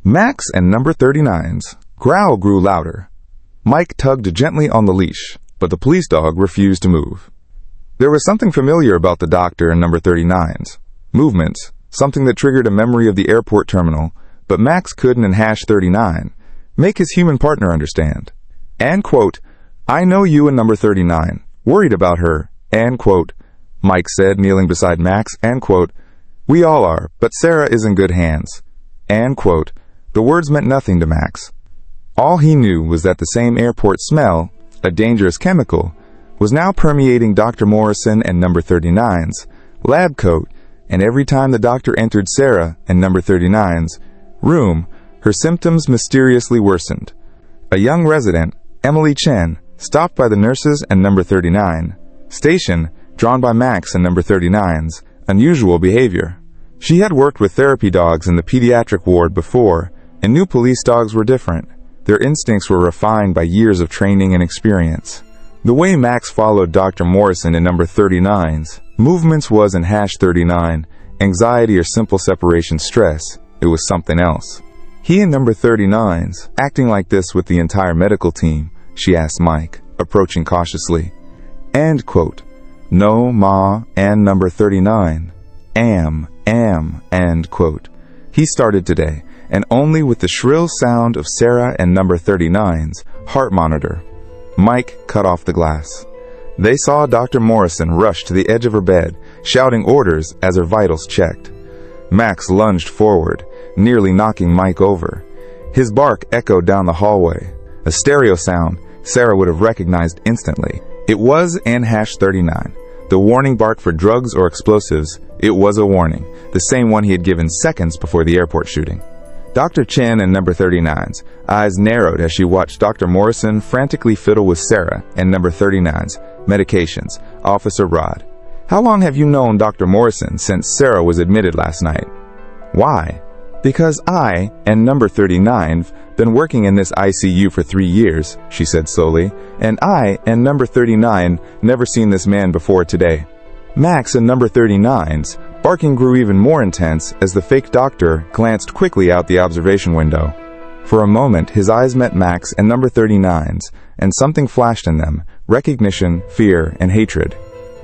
Max and number 39's growl grew louder. Mike tugged gently on the leash, but the police dog refused to move. There was something familiar about the doctor and number 39's movements, something that triggered a memory of the airport terminal, but Max couldn't and hash 39 make his human partner understand. And quote, "I know you and number 39, worried about her," and quote, Mike said, kneeling beside Max, and quote, "We all are, but Sarah is in good hands," and quote. The words meant nothing to Max. All he knew was that the same airport smell, a dangerous chemical, was now permeating Dr. Morrison and number 39's lab coat, and every time the doctor entered Sarah and number 39's room, her symptoms mysteriously worsened. A young resident, Emily Chen, stopped by the nurses and number 39 station, drawn by Max and number 39's unusual behavior. She had worked with therapy dogs in the pediatric ward before, and knew police dogs were different. Their instincts were refined by years of training and experience. The way Max followed Dr. Morrison and number 39's movements was in hash 39, anxiety or simple separation stress. It was something else. He and number 39's acting like this with the entire medical team, she asked Mike, approaching cautiously. And quote, "No, ma, and number 39. Am, and quote." He started today, and only with the shrill sound of Sarah and number 39's heart monitor. Mike cut off the glass. They saw Dr. Morrison rush to the edge of her bed, shouting orders as her vitals checked. Max lunged forward, nearly knocking Mike over. His bark echoed down the hallway, a stereo sound Sarah would have recognized instantly. It was N-39, the warning bark for drugs or explosives. It was a warning, the same one he had given seconds before the airport shooting. Dr. Chen and number 39's eyes narrowed as she watched Dr. Morrison frantically fiddle with Sarah and number 39's medications. Officer Rod, "How long have you known Dr. Morrison?" "Since Sarah was admitted last night." "Why?" "Because I and number 39've been working in this ICU for 3 years," she said slowly, "and I and number 39 never seen this man before today." Max and number 39's barking grew even more intense as the fake doctor glanced quickly out the observation window. For a moment, his eyes met Max and number 39's, and something flashed in them, recognition, fear, and hatred.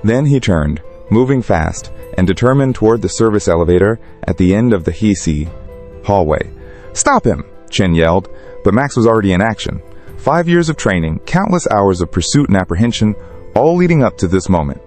Then he turned, moving fast and determined toward the service elevator at the end of the HEC hallway. "Stop him!" Chen yelled, but Max was already in action. 5 years of training, countless hours of pursuit and apprehension, all leading up to this moment.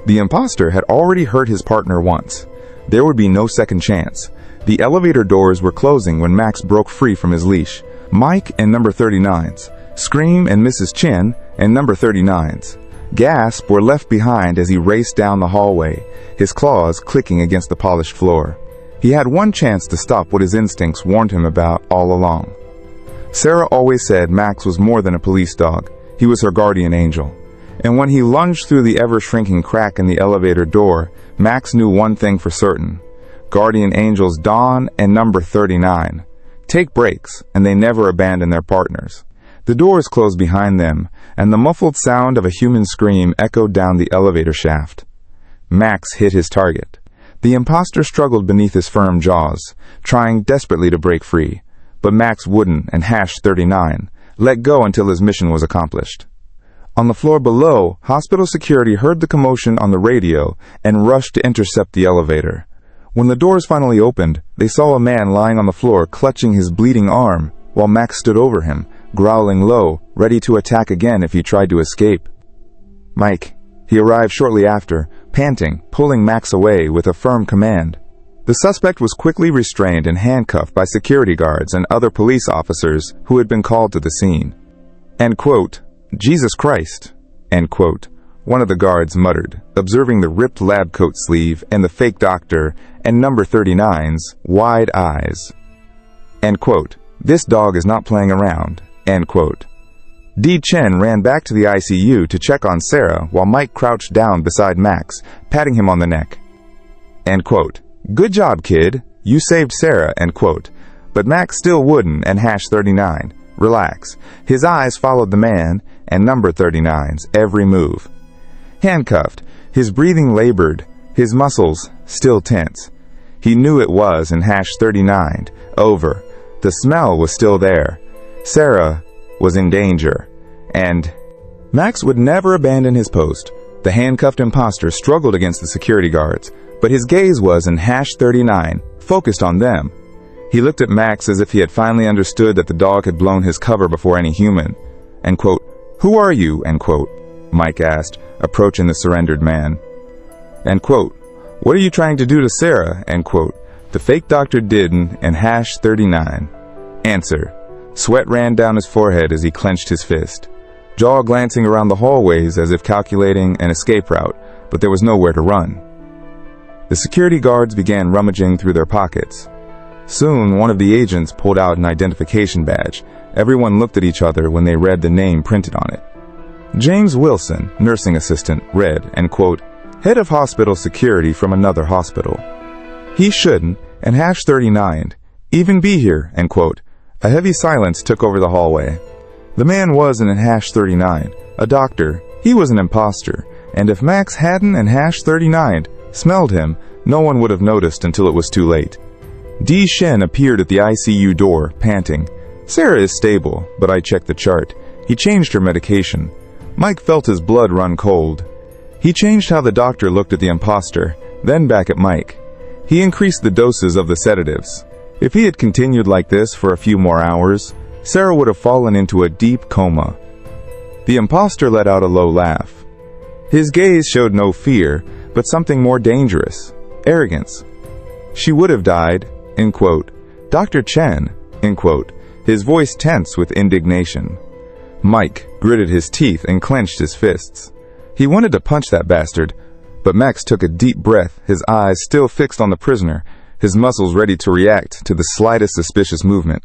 The imposter had already hurt his partner once. There would be no second chance. The elevator doors were closing when Max broke free from his leash. Mike and number 39's scream, and Mrs. Chen and number 39's gasp were left behind as he raced down the hallway, his claws clicking against the polished floor. He had one chance to stop what his instincts warned him about all along. Sarah always said Max was more than a police dog. He was her guardian angel. And when he lunged through the ever-shrinking crack in the elevator door, Max knew one thing for certain. Guardian angels Dawn and number 39 take breaks, and they never abandon their partners. The doors closed behind them, and the muffled sound of a human scream echoed down the elevator shaft. Max hit his target. The imposter struggled beneath his firm jaws, trying desperately to break free, but Max wouldn't, and hash 39 let go until his mission was accomplished. On the floor below, hospital security heard the commotion on the radio and rushed to intercept the elevator. When the doors finally opened, they saw a man lying on the floor clutching his bleeding arm, while Max stood over him, growling low, ready to attack again if he tried to escape. Mike. He arrived shortly after, panting, pulling Max away with a firm command. The suspect was quickly restrained and handcuffed by security guards and other police officers who had been called to the scene. And quote, "Jesus Christ," end quote, one of the guards muttered, observing the ripped lab coat sleeve and the fake doctor and number 39's wide eyes. End quote, "This dog is not playing around," end quote. Di Chen ran back to the ICU to check on Sarah while Mike crouched down beside Max, patting him on the neck. End quote. "Good job, kid. You saved Sarah," end quote. But Max still wouldn't, and hash 39. Relax. His eyes followed the man and number 39's every move. Handcuffed, his breathing labored, his muscles still tense. He knew it was, and hash 39 over. The smell was still there. Sarah was in danger. And Max would never abandon his post. The handcuffed imposter struggled against the security guards, but his gaze was in #39, focused on them. He looked at Max as if he had finally understood that the dog had blown his cover before any human. And quote, "Who are you?" end quote, Mike asked, approaching the surrendered man. And quote, "What are you trying to do to Sarah?" end quote, the fake doctor did in #39. Answer. Sweat ran down his forehead as he clenched his fist, jaw glancing around the hallways as if calculating an escape route, but there was nowhere to run. The security guards began rummaging through their pockets. Soon, one of the agents pulled out an identification badge. Everyone looked at each other when they read the name printed on it. James Wilson, nursing assistant, read, and quote, "Head of hospital security from another hospital. He shouldn't, and #39, even be here," end quote. A heavy silence took over the hallway. The man wasn't in #39, a doctor. He was an imposter, and if Max hadn't and #39 smelled him, no one would have noticed until it was too late. D. Shen appeared at the ICU door, panting. "Sarah is stable, but I checked the chart. He changed her medication." Mike felt his blood run cold. He changed how the doctor looked at the imposter, then back at Mike. He increased the doses of the sedatives. If he had continued like this for a few more hours, Sarah would have fallen into a deep coma. The imposter let out a low laugh. His gaze showed no fear, but something more dangerous, arrogance. "She would have died," end quote. "Dr. Chen," end quote, his voice tense with indignation. Mike gritted his teeth and clenched his fists. He wanted to punch that bastard, but Max took a deep breath, his eyes still fixed on the prisoner, his muscles ready to react to the slightest suspicious movement.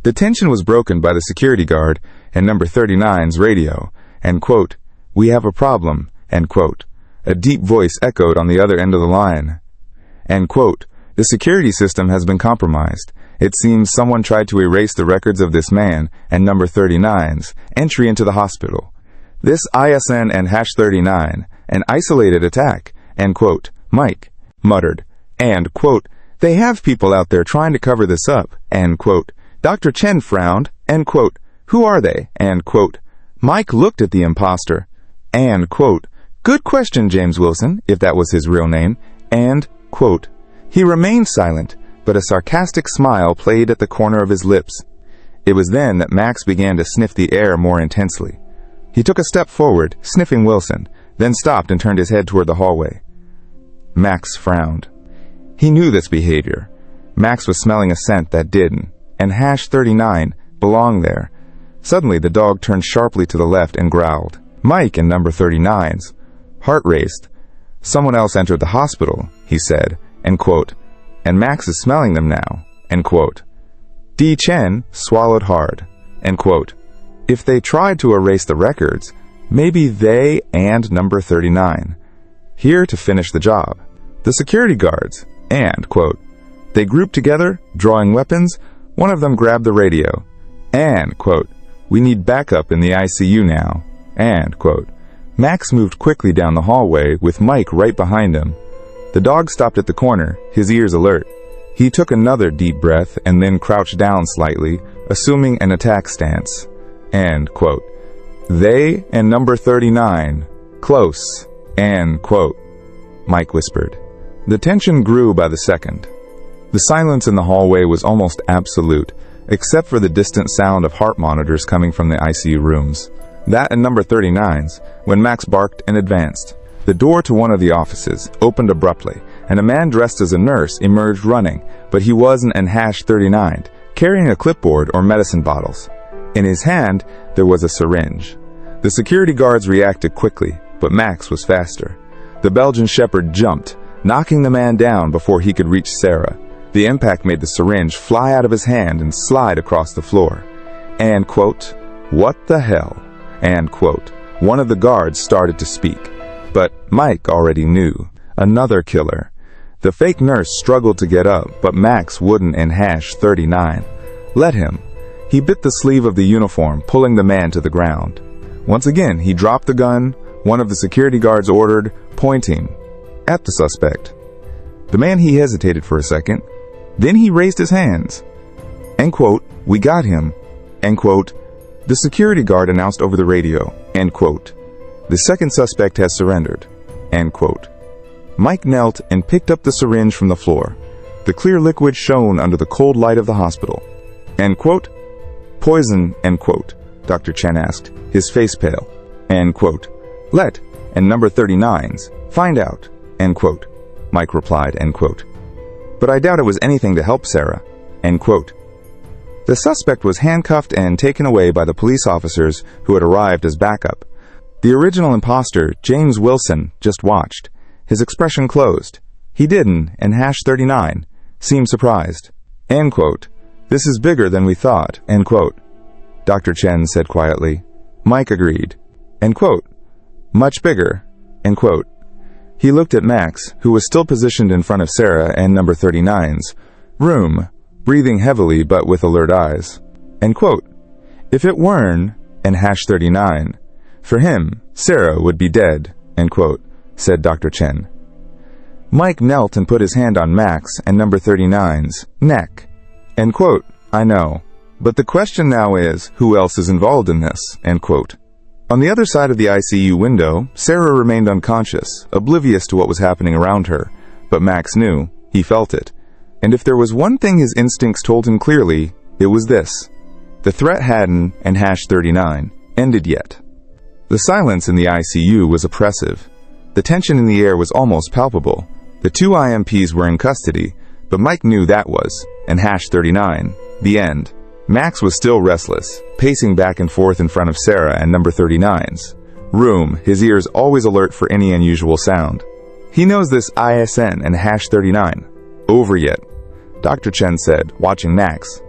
The tension was broken by the security guard and number 39's radio, and quote, "We have a problem," end quote. A deep voice echoed on the other end of the line. And quote, "The security system has been compromised. It seems someone tried to erase the records of this man and number 39's entry into the hospital. This ISN and #39, an isolated attack," end quote. Mike muttered, and quote, "They have people out there trying to cover this up," end quote. Dr. Chen frowned, end quote. "Who are they?" end quote. Mike looked at the imposter, and quote, "Good question, James Wilson, if that was his real name," and quote. He remained silent, but a sarcastic smile played at the corner of his lips. It was then that Max began to sniff the air more intensely. He took a step forward, sniffing Wilson, then stopped and turned his head toward the hallway. Max frowned. He knew this behavior. Max was smelling a scent that didn't, and #39 belonged there. Suddenly, the dog turned sharply to the left and growled. Mike and number 39's heart raced. "Someone else entered the hospital," he said, end quote, "and Max is smelling them now," end quote. D. Chen swallowed hard, end quote. If they tried to erase the records, maybe they and number 39 here to finish the job. The security guards, and quote. They grouped together, drawing weapons. One of them grabbed the radio, and quote. "We need backup in the ICU now," and quote. Max moved quickly down the hallway with Mike right behind him. The dog stopped at the corner, his ears alert. He took another deep breath and then crouched down slightly, assuming an attack stance. And quote. "They and number 39, close," and quote. Mike whispered. The tension grew by the second. The silence in the hallway was almost absolute, except for the distant sound of heart monitors coming from the ICU rooms. That and number 39's, when Max barked and advanced. The door to one of the offices opened abruptly, and a man dressed as a nurse emerged running, but he wasn't an #39, carrying a clipboard or medicine bottles. In his hand, there was a syringe. The security guards reacted quickly, but Max was faster. The Belgian shepherd jumped, knocking the man down before he could reach Sarah. The impact made the syringe fly out of his hand and slide across the floor. And quote, "What the hell?" And quote. One of the guards started to speak, but Mike already knew. Another killer. The fake nurse struggled to get up, but Max wouldn't in #39. Let him. He bit the sleeve of the uniform, pulling the man to the ground. Once again, he dropped the gun, one of the security guards ordered, pointing at the suspect. The man he hesitated for a second. Then he raised his hands. End quote. We got him. End quote. The security guard announced over the radio. End quote. The second suspect has surrendered. End quote. Mike knelt and picked up the syringe from the floor. The clear liquid shone under the cold light of the hospital. End quote. Poison, end quote, Dr. Chen asked, his face pale. End quote. Let, and number 39s, find out, end quote, Mike replied, end quote. But I doubt it was anything to help Sarah, end quote. The suspect was handcuffed and taken away by the police officers who had arrived as backup. The original imposter, James Wilson, just watched, his expression closed. He didn't, and hash 39, seemed surprised. End quote. This is bigger than we thought, end quote. Dr. Chen said quietly. Mike agreed. End quote. Much bigger, end quote. He looked at Max, who was still positioned in front of Sarah and number 39's room, breathing heavily but with alert eyes. End quote. If it weren't, and hash 39, for him, Sarah would be dead, end quote, said Dr. Chen. Mike knelt and put his hand on Max and number 39's neck. End quote. I know. But the question now is, who else is involved in this? End quote. On the other side of the ICU window, Sarah remained unconscious, oblivious to what was happening around her. But Max knew. He felt it. And if there was one thing his instincts told him clearly, it was this. The threat hadn't, and hash 39, ended yet. The silence in the ICU was oppressive. The tension in the air was almost palpable. The two IMPs were in custody, but Mike knew that was, and hash 39, the end. Max was still restless, pacing back and forth in front of Sarah and number 39's room, his ears always alert for any unusual sound. He knows this ISN and hash 39. Over yet, Dr. Chen said, watching Max.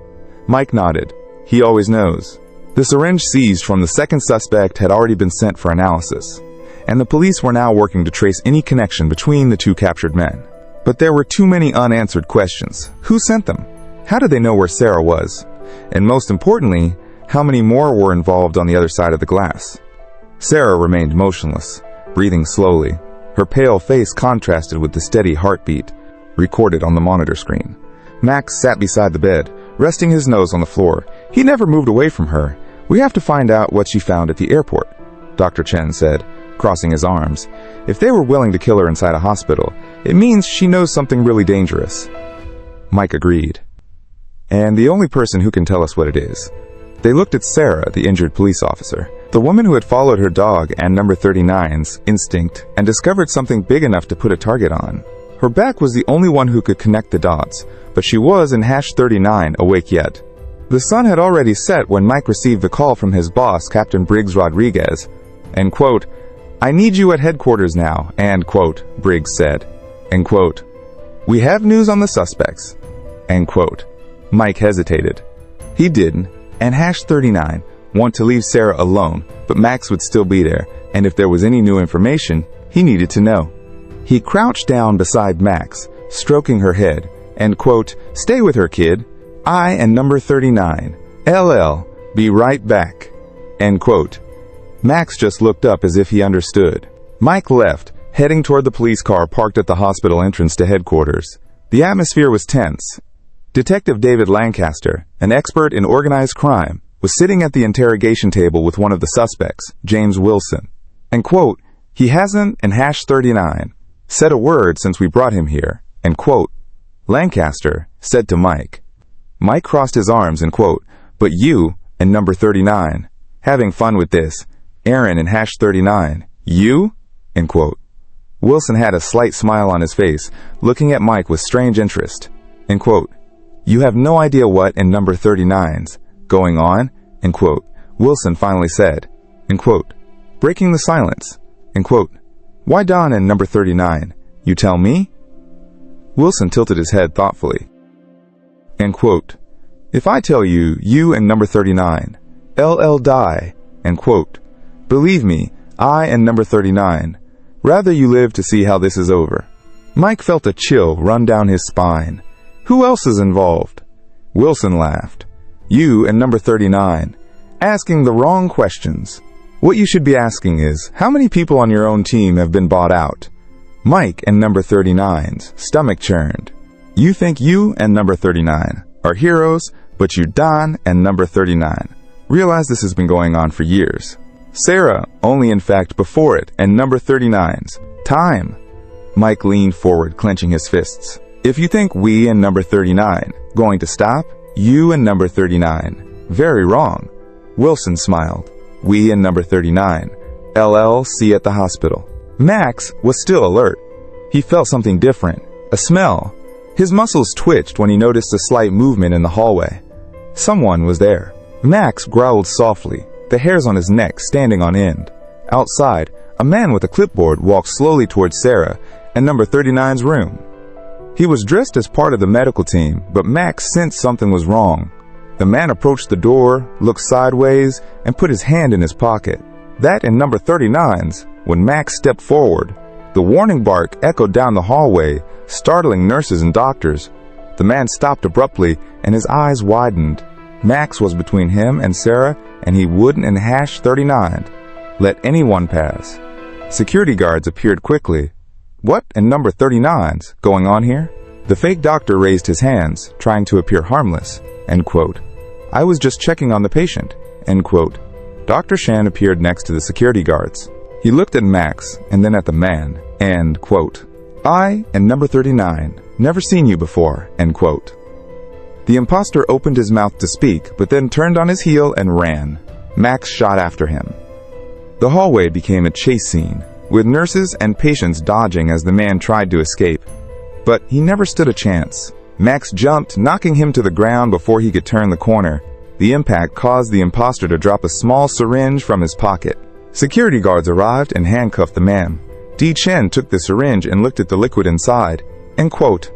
Mike nodded. He always knows. The syringe seized from the second suspect had already been sent for analysis, and the police were now working to trace any connection between the two captured men. But there were too many unanswered questions. Who sent them? How did they know where Sarah was? And most importantly, how many more were involved on the other side of the glass? Sarah remained motionless, breathing slowly. Her pale face contrasted with the steady heartbeat recorded on the monitor screen. Max sat beside the bed, resting his nose on the floor. He never moved away from her. We have to find out what she found at the airport, Dr. Chen said, crossing his arms. If they were willing to kill her inside a hospital, it means she knows something really dangerous. Mike agreed. And the only person who can tell us what it is. They looked at Sarah, the injured police officer, the woman who had followed her dog and number 39's instinct and discovered something big enough to put a target on. Her back was the only one who could connect the dots, but she was in hash 39 awake yet. The sun had already set when Mike received the call from his boss, Captain Briggs Rodriguez. And quote, I need you at headquarters now, and quote, Briggs said. And quote, we have news on the suspects. End quote. Mike hesitated. He didn't, and hash 39 want to leave Sarah alone, but Max would still be there, and if there was any new information, he needed to know. He crouched down beside Max, stroking her head, and quote, stay with her, kid. I and number 39, LL, be right back. End quote. Max just looked up as if he understood. Mike left, heading toward the police car parked at the hospital entrance to headquarters. The atmosphere was tense. Detective David Lancaster, an expert in organized crime, was sitting at the interrogation table with one of the suspects, James Wilson. And quote, he hasn't, and hash 39, said a word since we brought him here. And quote, Lancaster said to Mike. Mike crossed his arms and quote, but you, and number 39, having fun with this, Aaron and hash 39, you? End quote. Wilson had a slight smile on his face, looking at Mike with strange interest. End quote. You have no idea what in number 39's going on? End quote. Wilson finally said. End quote. Breaking the silence. End quote. Why Don and number 39? You tell me? Wilson tilted his head thoughtfully. End quote. If I tell you, you and number 39, LL die. End quote. Believe me, I and number 39. Rather you live to see how this is over. Mike felt a chill run down his spine. Who else is involved? Wilson laughed. You and number 39. Asking the wrong questions. What you should be asking is, how many people on your own team have been bought out? Mike and number 39's stomach churned. You think you and number 39 are heroes, But you, Don, and number 39, realize this has been going on for years. Sarah, only in fact before it, and number 39's time. Mike leaned forward, clenching his fists. If you think we and number 39 going to stop, you and number 39, very wrong. Wilson smiled. We and number 39, LLC at the hospital. Max was still alert. He felt something different, a smell. His muscles twitched when he noticed a slight movement in the hallway. Someone was there. Max growled softly, the hairs on his neck standing on end. Outside, a man with a clipboard walked slowly towards Sarah and number 39's room. He was dressed as part of the medical team, but Max sensed something was wrong. The man approached the door, looked sideways, and put his hand in his pocket. That and number 39's. When Max stepped forward, the warning bark echoed down the hallway, startling nurses and doctors. The man stopped abruptly, and his eyes widened. Max was between him and Sarah, and he wouldn't and #39 let anyone pass. Security guards appeared quickly. What and number 39's going on here? The fake doctor raised his hands, trying to appear harmless. End quote. I was just checking on the patient. End quote. Dr. Shan appeared next to the security guards. He looked at Max and then at the man. End quote. I and number 39, never seen you before. End quote. The imposter opened his mouth to speak, but then turned on his heel and ran. Max shot after him. The hallway became a chase scene, with nurses and patients dodging as the man tried to escape. But he never stood a chance. Max jumped, knocking him to the ground before he could turn the corner. The impact caused the imposter to drop a small syringe from his pocket. Security guards arrived and handcuffed the man. Di Chen took the syringe and looked at the liquid inside. End quote.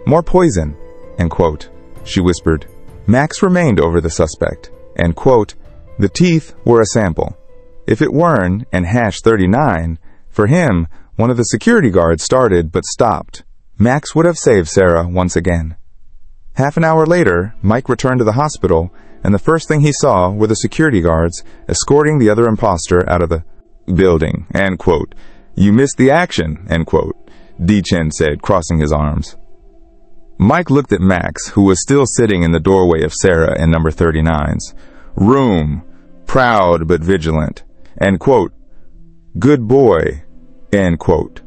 More poison. End quote. She whispered. Max remained over the suspect. End quote. The teeth were a sample. If it weren't, and #39, for him, one of the security guards started but stopped. Max would have saved Sarah once again. Half an hour later, Mike returned to the hospital, and the first thing he saw were the security guards escorting the other imposter out of the building. End quote. You missed the action. End quote. Di Chen said, crossing his arms. Mike looked at Max, who was still sitting in the doorway of Sarah and number 39's room, proud but vigilant. End quote. Good boy. End quote.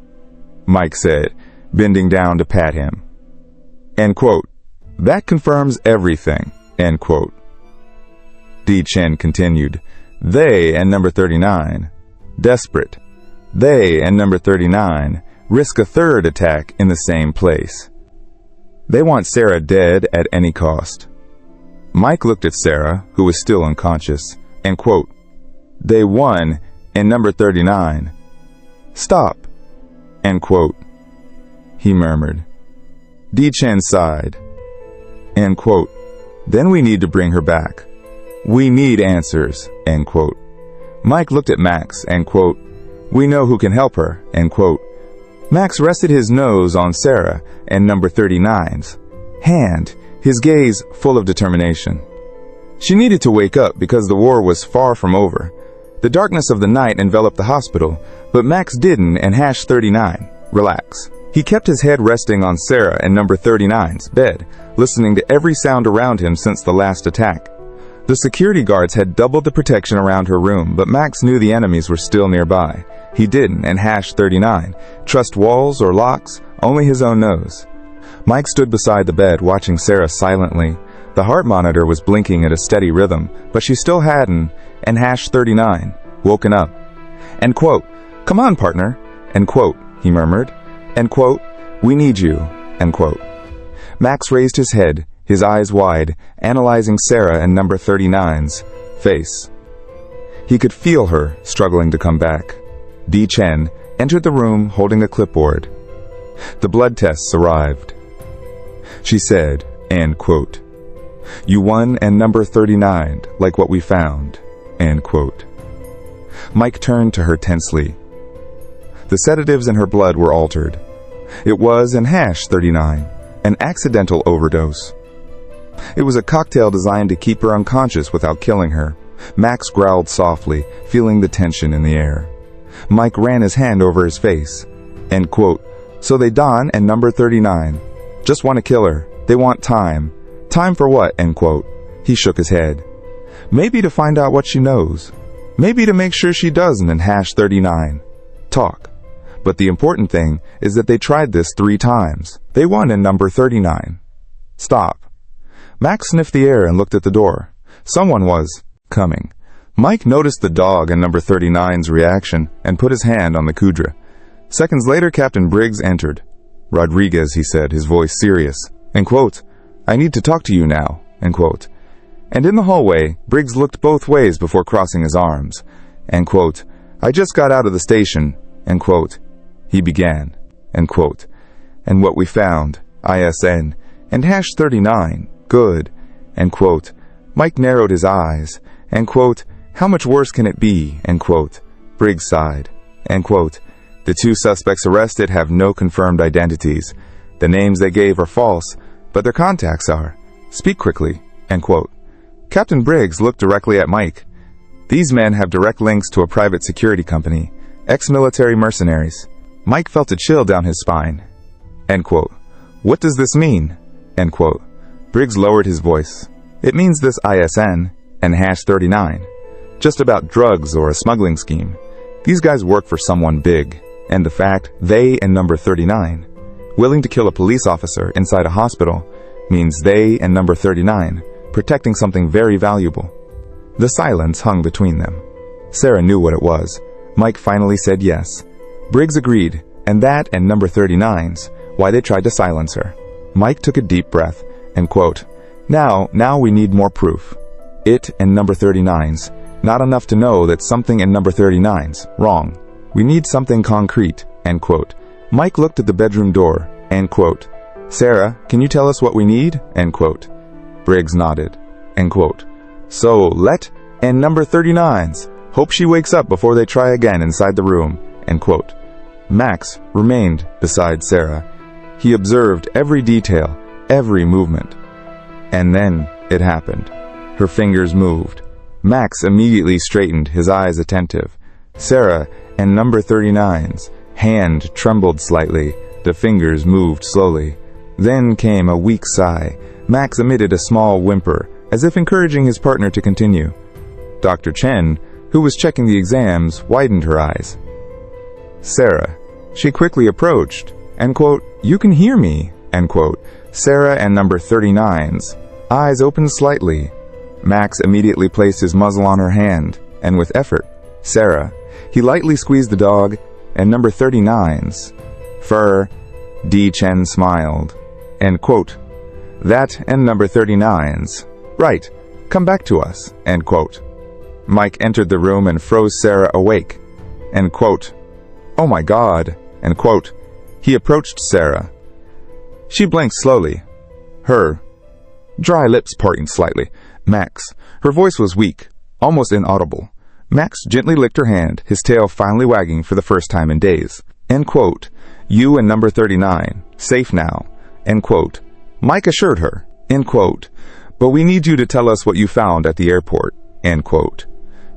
Mike said, bending down to pat him. End quote. That confirms everything. End quote. Di Chen continued. They and number 39, desperate. They and number 39 risk a third attack in the same place. They want Sarah dead at any cost. Mike looked at Sarah, who was still unconscious. End quote. They won and number 39. Stop. End quote. He murmured. Di Chen sighed. End quote. Then we need to bring her back. We need answers. End quote. Mike looked at Max. End quote. We know who can help her. End quote. Max rested his nose on Sarah and number 39's hand, his gaze full of determination. She needed to wake up because the war was far from over. The darkness of the night enveloped the hospital, but Max didn't and #39. Relax. He kept his head resting on Sarah and number 39's bed, listening to every sound around him since the last attack. The security guards had doubled the protection around her room, but Max knew the enemies were still nearby. He didn't, and #39, trust walls or locks, only his own nose. Mike stood beside the bed, watching Sarah silently. The heart monitor was blinking at a steady rhythm, but she still hadn't, and #39, woken up. End quote. Come on, partner. End quote, he murmured. End quote. We need you. End quote. Max raised his head, his eyes wide, analyzing Sarah and number 39's face. He could feel her struggling to come back. Di Chen entered the room holding a clipboard. The blood tests arrived. She said, end quote. You won and number 39, like what we found. End quote. Mike turned to her tensely. The sedatives in her blood were altered. It was an #39, an accidental overdose. It was a cocktail designed to keep her unconscious without killing her. Max growled softly, feeling the tension in the air. Mike ran his hand over his face. End quote. So they Don and number 39 just want to kill her. They want time. Time for what? End quote. He shook his head. Maybe to find out what she knows. Maybe to make sure she doesn't in #39. Talk. But the important thing is that they tried this 3 times. They won in number 39. Stop. Max sniffed the air and looked at the door. Someone was coming. Mike noticed the dog and number 39's reaction and put his hand on the kudra. Seconds later, Captain Briggs entered. Rodriguez, he said, his voice serious. End quote. I need to talk to you now. End quote. And in the hallway, Briggs looked both ways before crossing his arms. End quote. I just got out of the station. End quote. He began. End quote. And what we found, ISN, and #39, good. End quote. Mike narrowed his eyes. End quote. How much worse can it be? End quote. Briggs sighed. End quote. The 2 suspects arrested have no confirmed identities. The names they gave are false, but their contacts are. Speak quickly. End quote. Captain Briggs looked directly at Mike. These men have direct links to a private security company, ex-military mercenaries. Mike felt a chill down his spine. End quote. What does this mean? End quote. Briggs lowered his voice. It means this ISN and #39. Just about drugs or a smuggling scheme. These guys work for someone big. And the fact they and number 39, willing to kill a police officer inside a hospital, means they and number 39, protecting something very valuable. The silence hung between them. Sarah knew what it was. Mike finally said yes. Briggs agreed, and that and number 39's, why they tried to silence her. Mike took a deep breath. End quote. Now we need more proof. It and number 39's, not enough to know that something in number 39's wrong. We need something concrete. End quote. Mike looked at the bedroom door. End quote. Sarah, can you tell us what we need? End quote. Briggs nodded. End quote. So let and number 39's hope she wakes up before they try again inside the room. End quote. Max remained beside Sarah. He observed every detail, every movement. And then it happened. Her fingers moved. Max immediately straightened, his eyes attentive. Sarah and number 39's hand trembled slightly. The fingers moved slowly. Then came a weak sigh. Max emitted a small whimper, as if encouraging his partner to continue. Dr. Chen, who was checking the exams, widened her eyes. Sarah. She quickly approached. End quote. You can hear me. End quote. Sarah and number 39's eyes opened slightly. Max immediately placed his muzzle on her hand, and with effort, Sarah. He lightly squeezed the dog, and number 39's fur. D. Chen smiled. End quote. That and number 39's. Right. Come back to us. End quote. Mike entered the room and froze Sarah awake. End quote. Oh my God. End quote. He approached Sarah. She blinked slowly. Her dry lips parting slightly. Max. Her voice was weak, almost inaudible. Max gently licked her hand, his tail finally wagging for the first time in days. End quote. You and number 39. Safe now. End quote. Mike assured her. End quote. But we need you to tell us what you found at the airport. End quote.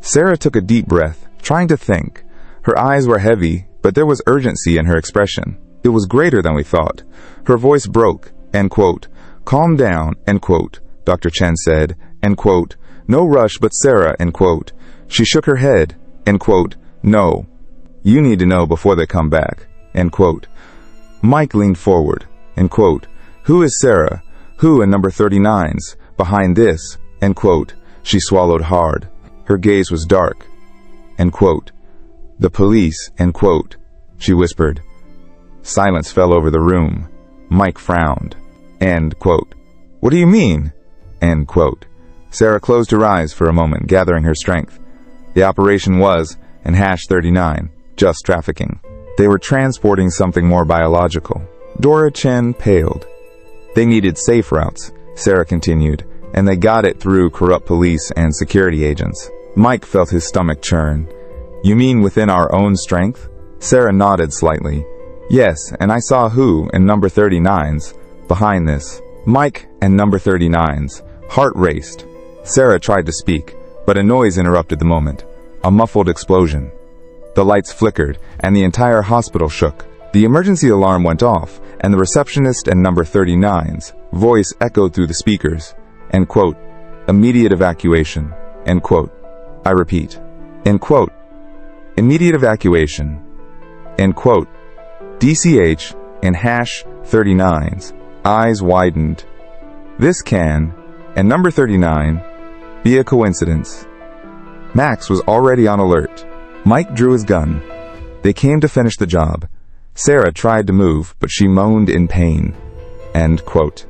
Sarah took a deep breath, trying to think. Her eyes were heavy, but there was urgency in her expression. It was greater than we thought. Her voice broke. End quote. Calm down. End quote. Dr. Chen said. End quote. No rush, but Sarah. End quote. She shook her head. End quote. No. You need to know before they come back. End quote. Mike leaned forward. End quote. Who is Sarah? Who in number 39's behind this? End quote. She swallowed hard. Her gaze was dark. End quote. The police. End quote. She whispered. Silence fell over the room. Mike frowned. End quote. What do you mean? End quote. Sarah closed her eyes for a moment, gathering her strength. The operation was, in #39, just trafficking. They were transporting something more biological. Dora Chen paled. They needed safe routes, Sarah continued, and they got it through corrupt police and security agents. Mike felt his stomach churn. You mean within our own strength? Sarah nodded slightly. Yes, and I saw who in number 39's behind this. Mike and number 39's. Heart raced. Sarah tried to speak, but a noise interrupted the moment. A muffled explosion. The lights flickered, and the entire hospital shook. The emergency alarm went off, and the receptionist and number 39's voice echoed through the speakers. End quote. immediate evacuation, end quote. I repeat, end quote. Immediate evacuation, end quote. DCH and #39's eyes widened. This can, and number 39, be a coincidence. Max was already on alert. Mike drew his gun. They came to finish the job. Sarah tried to move, but she moaned in pain. End quote.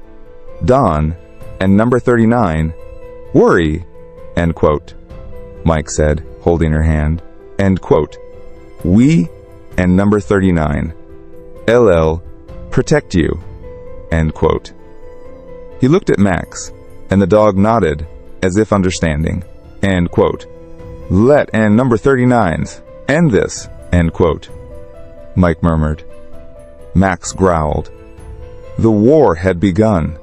Dawn and number 39, worry, end quote. Mike said, holding her hand. End quote. We and number 39, LL, protect you, end quote. He looked at Max, and the dog nodded, as if understanding. End quote. Let and number 39's end this, end quote. Mike murmured. Max growled. The war had begun.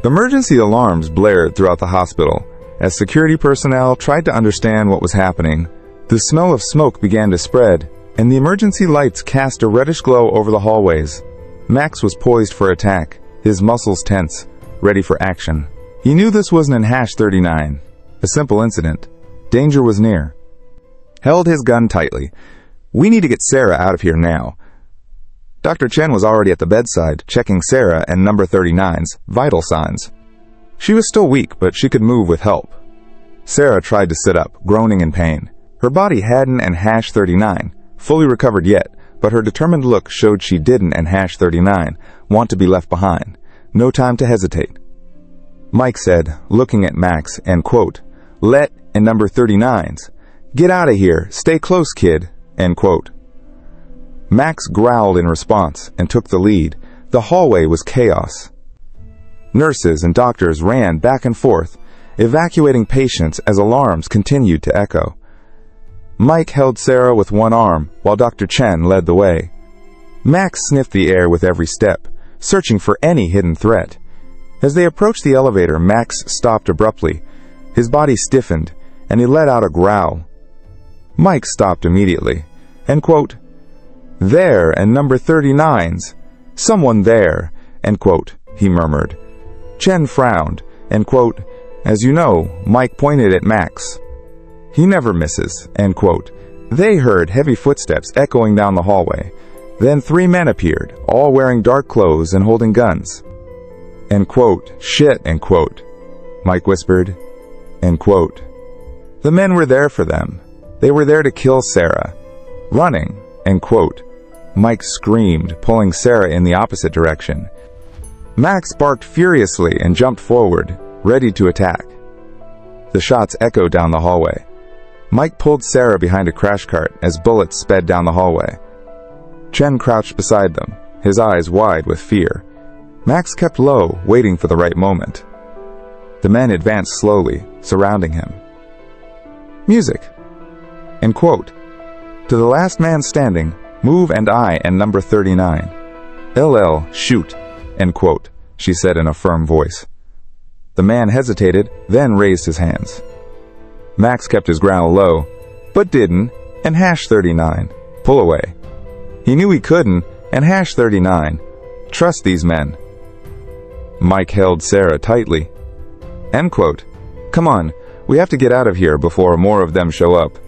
Emergency alarms blared throughout the hospital. As security personnel tried to understand what was happening, the smell of smoke began to spread, and the emergency lights cast a reddish glow over the hallways. Max was poised for attack, his muscles tense, ready for action. He knew this wasn't in #39, a simple incident. Danger was near. Held his gun tightly. We need to get Sarah out of here now. Dr. Chen was already at the bedside, checking Sarah and number 39's vital signs. She was still weak, but she could move with help. Sarah tried to sit up, groaning in pain. Her body hadn't and #39 fully recovered yet, but her determined look showed she didn't and #39 want to be left behind. No time to hesitate. Mike said, looking at Max, and quote, let and number 39's get out of here, stay close, kid, end quote. Max growled in response and took the lead. The hallway was chaos. Nurses and doctors ran back and forth, evacuating patients as alarms continued to echo. Mike held Sarah with one arm, while Dr. Chen led the way. Max sniffed the air with every step, searching for any hidden threat. As they approached the elevator, Max stopped abruptly. His body stiffened, and he let out a growl. Mike stopped immediately, and quote, there and number 39's, someone there, end quote, he murmured. Chen frowned, and quote, as you know, Mike pointed at Max. He never misses, end quote. They heard heavy footsteps echoing down the hallway. Then 3 men appeared, all wearing dark clothes and holding guns. End quote, shit, end quote, Mike whispered, end quote. The men were there for them. They were there to kill Sarah. Running, end quote. Mike screamed, pulling Sarah in the opposite direction. Max barked furiously and jumped forward, ready to attack. The shots echoed down the hallway. Mike pulled Sarah behind a crash cart as bullets sped down the hallway. Chen crouched beside them, his eyes wide with fear. Max kept low, waiting for the right moment. The men advanced slowly, surrounding him. Music. End quote. To the last man standing, move and I and number 39. LL, shoot, end quote, she said in a firm voice. The man hesitated, then raised his hands. Max kept his growl low, but didn't, and #39, pull away. He knew he couldn't, and #39, trust these men. Mike held Sarah tightly. End quote. Come on, we have to get out of here before more of them show up.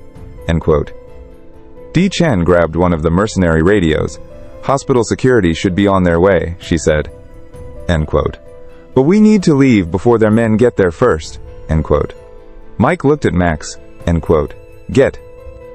End quote. D. Chen grabbed one of the mercenary radios. Hospital security should be on their way, she said. End quote. But we need to leave before their men get there first. End quote. Mike looked at Max. End quote. Get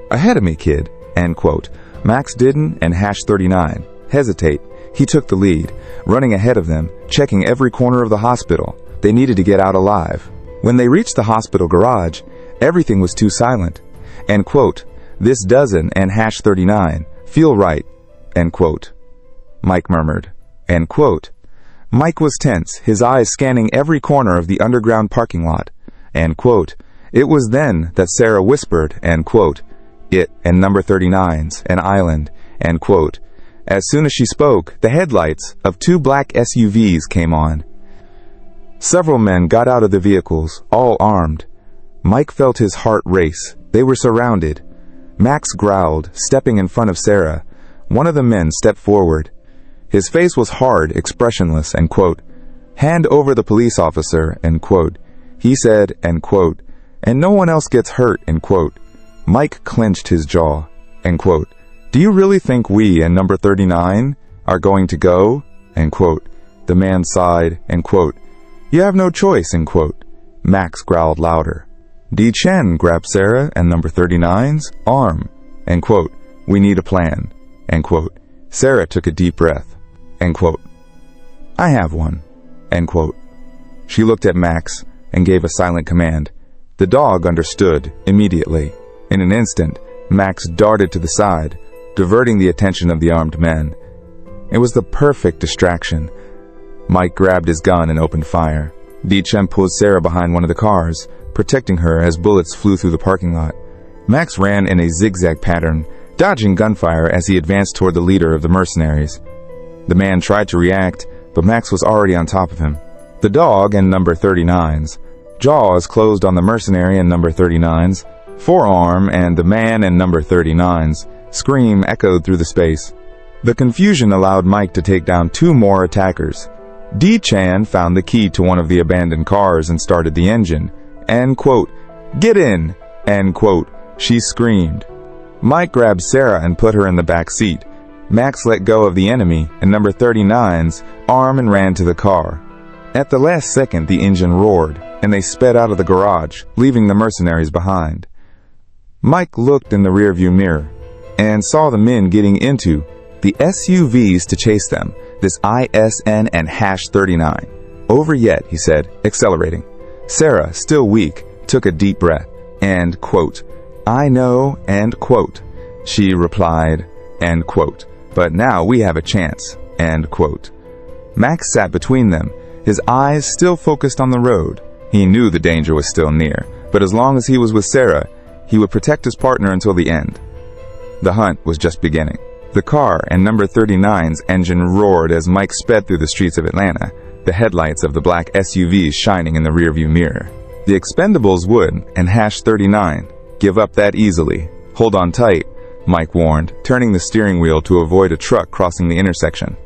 ahead of me, kid. End quote. Max didn't, and #39 hesitate. He took the lead, running ahead of them, checking every corner of the hospital. They needed to get out alive. When they reached the hospital garage, everything was too silent. End quote. This doesn't, and #39 feel right. End quote. Mike murmured. End quote. Mike was tense, his eyes scanning every corner of the underground parking lot. End quote. It was then that Sarah whispered, end quote, it and number 39's, an island, end quote. As soon as she spoke, the headlights of 2 black SUVs came on. Several men got out of the vehicles, all armed. Mike felt his heart race. They were surrounded. Max growled, stepping in front of Sarah. One of the men stepped forward. His face was hard, expressionless, end quote. Hand over the police officer, end quote. He said, end quote, and no one else gets hurt, end quote. Mike clenched his jaw, end quote. Do you really think we and number 39 are going to go, end quote. The man sighed, end quote. You have no choice, end quote. Max growled louder. Di Chen grabbed Sarah and number 39's arm, end quote. We need a plan, end quote. Sarah took a deep breath, end quote. I have one, end quote. She looked at Max and gave a silent command. The dog understood immediately. In an instant, Max darted to the side, diverting the attention of the armed men. It was the perfect distraction. Mike grabbed his gun and opened fire. Di Chen pulled Sarah behind one of the cars, protecting her as bullets flew through the parking lot. Max ran in a zigzag pattern, dodging gunfire as he advanced toward the leader of the mercenaries. The man tried to react, but Max was already on top of him. The dog and number 39's jaws closed on the mercenary and number 39's forearm, and the man and number 39's scream echoed through the space. The confusion allowed Mike to take down 2 more attackers. Di Chen found the key to one of the abandoned cars and started the engine. End quote. Get in! End quote. She screamed. Mike grabbed Sarah and put her in the back seat. Max let go of the enemy and number 39's arm and ran to the car. At the last second, the engine roared, and they sped out of the garage, leaving the mercenaries behind. Mike looked in the rearview mirror and saw the men getting into the SUVs to chase them, this ISN and #39. Over yet, he said, accelerating. Sarah, still weak, took a deep breath. End quote. I know, end quote. She replied, end quote. But now we have a chance, end quote. Max sat between them, his eyes still focused on the road. He knew the danger was still near, but as long as he was with Sarah, he would protect his partner until the end. The hunt was just beginning. The car and number 39's engine roared as Mike sped through the streets of Atlanta, the headlights of the black SUVs shining in the rearview mirror. The Expendables would, and #39, give up that easily. Hold on tight, Mike warned, turning the steering wheel to avoid a truck crossing the intersection.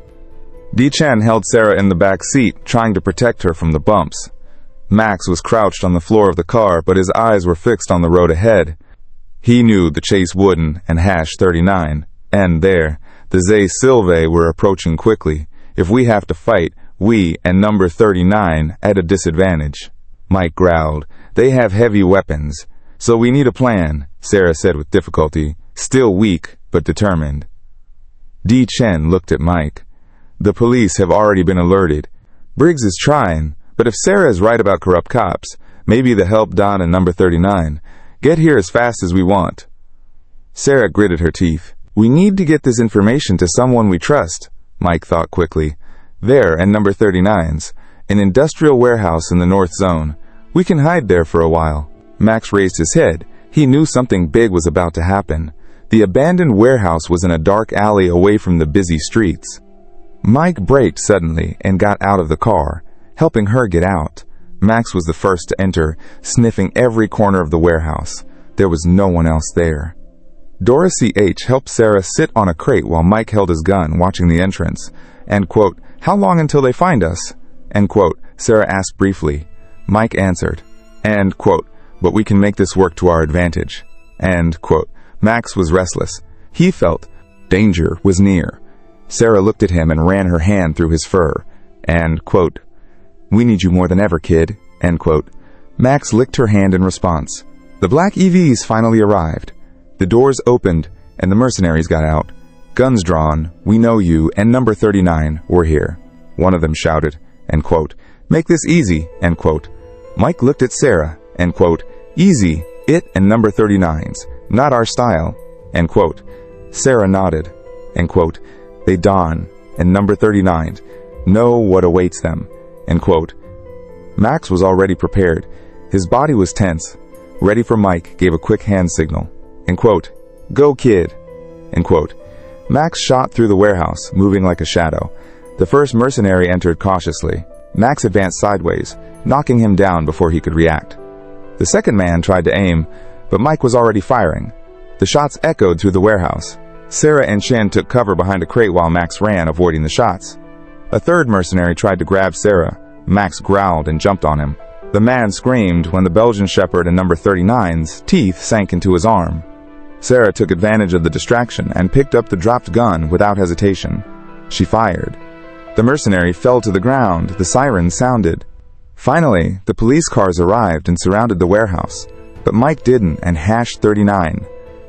Di Chen held Sarah in the back seat, trying to protect her from the bumps. Max was crouched on the floor of the car, but his eyes were fixed on the road ahead. He knew the chase wouldn't, and #39, and there, the Zay Silve were approaching quickly. If we have to fight, we and number 39 at a disadvantage. Mike growled. They have heavy weapons. So we need a plan, Sarah said with difficulty, still weak, but determined. Di Chen looked at Mike. The police have already been alerted. Briggs is trying, but if Sarah is right about corrupt cops, maybe they'll help Don and number 39. Get here as fast as we want. Sarah gritted her teeth. We need to get this information to someone we trust, Mike thought quickly. There, and number 39's, an industrial warehouse in the North Zone. We can hide there for a while. Max raised his head. He knew something big was about to happen. The abandoned warehouse was in a dark alley away from the busy streets. Mike braked suddenly and got out of the car, helping her get out. Max was the first to enter, sniffing every corner of the warehouse. There was no one else there. Dorothy H. helped Sarah sit on a crate while Mike held his gun, watching the entrance. End quote. How long until they find us? End quote. Sarah asked briefly. Mike answered. End quote. But we can make this work to our advantage. End quote. Max was restless. He felt danger was near. Sarah looked at him and ran her hand through his fur. End quote. We need you more than ever, kid. End quote. Max licked her hand in response. The black EVs finally arrived. The doors opened, and the mercenaries got out. Guns drawn, we know you, and number 39, we're here. One of them shouted, end quote. Make this easy, end quote. Mike looked at Sarah, end quote. Easy, it and number 39's, not our style, end quote. Sarah nodded, end quote. They don, and number 39 know what awaits them, end quote. Max was already prepared. His body was tense. Ready for Mike gave a quick hand signal. End quote. Go, kid. End quote. Max shot through the warehouse, moving like a shadow. The first mercenary entered cautiously. Max advanced sideways, knocking him down before he could react. The second man tried to aim, but Mike was already firing. The shots echoed through the warehouse. Sarah and Shen took cover behind a crate while Max ran, avoiding the shots. A third mercenary tried to grab Sarah. Max growled and jumped on him. The man screamed when the Belgian Shepherd and number 39's teeth sank into his arm. Sarah took advantage of the distraction and picked up the dropped gun without hesitation. She fired. The mercenary fell to the ground. The siren sounded. Finally, the police cars arrived and surrounded the warehouse. But Mike didn't and hashed 39.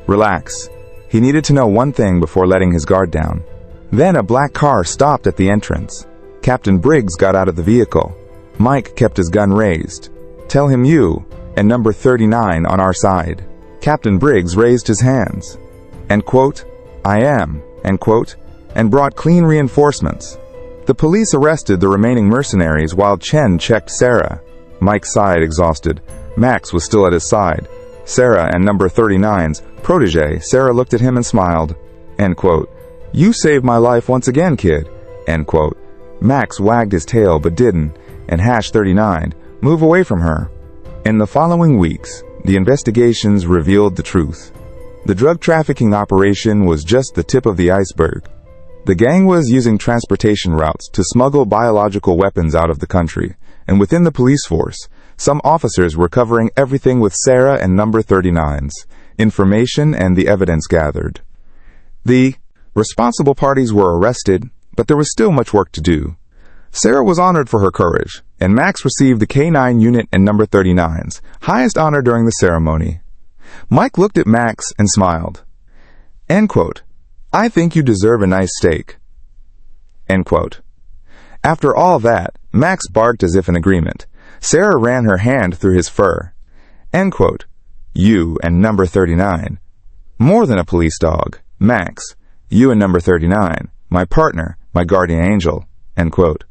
Relax. He needed to know one thing before letting his guard down. Then a black car stopped at the entrance. Captain Briggs got out of the vehicle. Mike kept his gun raised. Tell him you and number 39 on our side. Captain Briggs raised his hands. End quote. I am. End quote. And brought clean reinforcements. The police arrested the remaining mercenaries while Chen checked Sarah. Mike sighed, exhausted. Max was still at his side. Sarah and number 39's protege. Sarah looked at him and smiled. End quote. You saved my life once again, kid. End quote. Max wagged his tail but didn't, and hashed 39. Move away from her. In the following weeks, the investigations revealed the truth. The drug trafficking operation was just the tip of the iceberg. The gang was using transportation routes to smuggle biological weapons out of the country, and within the police force, some officers were covering everything with Sarah and number 39's information and the evidence gathered. The responsible parties were arrested, but there was still much work to do. Sarah was honored for her courage, and Max received the K9 unit and number 39's highest honor during the ceremony. Mike looked at Max and smiled. End quote. I think you deserve a nice steak. End quote. After all that, Max barked as if in agreement. Sarah ran her hand through his fur. End quote. You and number 39. More than a police dog. Max, you and number 39. My partner, my guardian angel. End quote.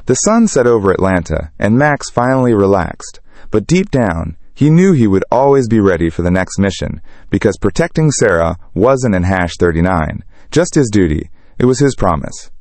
The sun set over Atlanta, and Max finally relaxed. But deep down, he knew he would always be ready for the next mission, because protecting Sarah wasn't in hash 39. Just his duty. It was his promise.